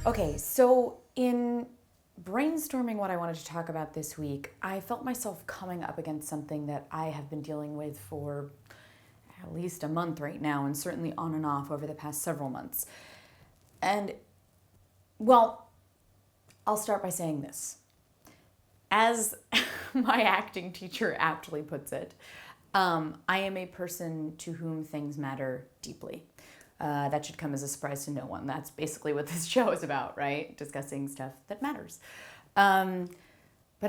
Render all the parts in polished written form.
Okay, so in brainstorming what I wanted to talk about this week, I felt myself coming up against something that I have been dealing with for at least a month right now, and certainly on and off over the past several months. And, well, I'll start by saying this. As my acting teacher aptly puts it, I am a person to whom things matter deeply. That should come as a surprise to no one. That's basically what this show is about, right? Discussing stuff that matters. But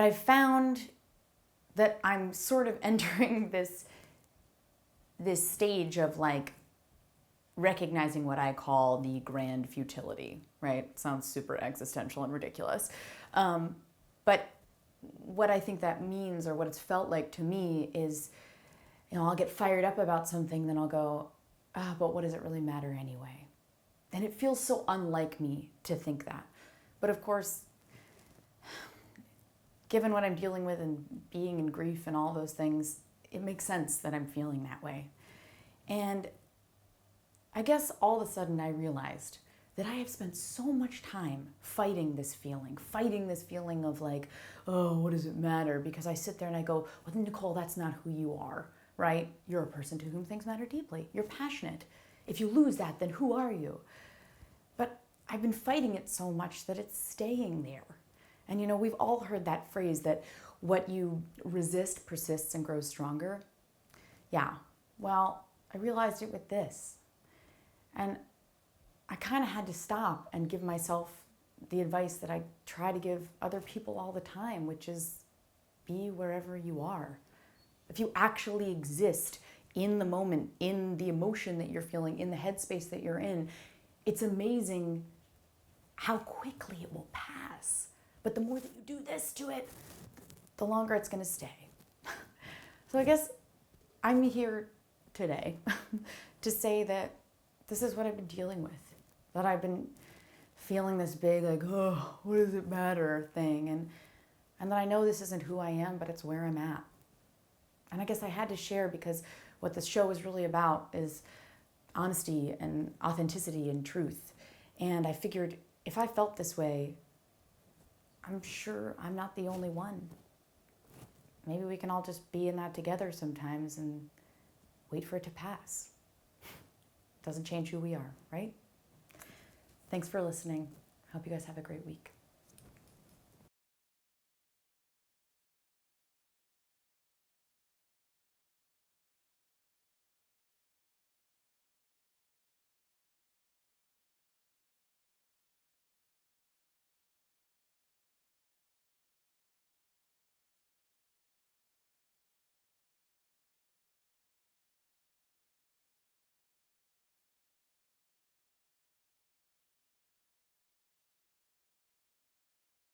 I've found that I'm sort of entering this stage of like recognizing what I call the grand futility, right? It sounds super existential and ridiculous. But what I think that means, or what it's felt like to me, is, I'll get fired up about something, then I'll go, but what does it really matter anyway? And it feels so unlike me to think that. But of course, given what I'm dealing with and being in grief and all those things, it makes sense that I'm feeling that way. And I guess all of a sudden I realized that I have spent so much time fighting this feeling of like, oh, what does it matter? Because I sit there and I go, well, Nicole, that's not who you are, right? You're a person to whom things matter deeply. You're passionate. If you lose that, then who are you? But I've been fighting it so much that it's staying there. And we've all heard that phrase that what you resist persists and grows stronger. Yeah, well, I realized it with this. And I kind of had to stop and give myself the advice that I try to give other people all the time, which is be wherever you are. If you actually exist in the moment, in the emotion that you're feeling, in the headspace that you're in, it's amazing how quickly it will pass. But the more that you do this to it, the longer it's going to stay. So I guess I'm here today to say that this is what I've been dealing with. That I've been feeling this big, like, oh, what does it matter thing. And that I know this isn't who I am, but it's where I'm at. And I guess I had to share because what this show is really about is honesty and authenticity and truth. And I figured if I felt this way, I'm sure I'm not the only one. Maybe we can all just be in that together sometimes and wait for it to pass. Doesn't change who we are, right? Thanks for listening. Hope you guys have a great week.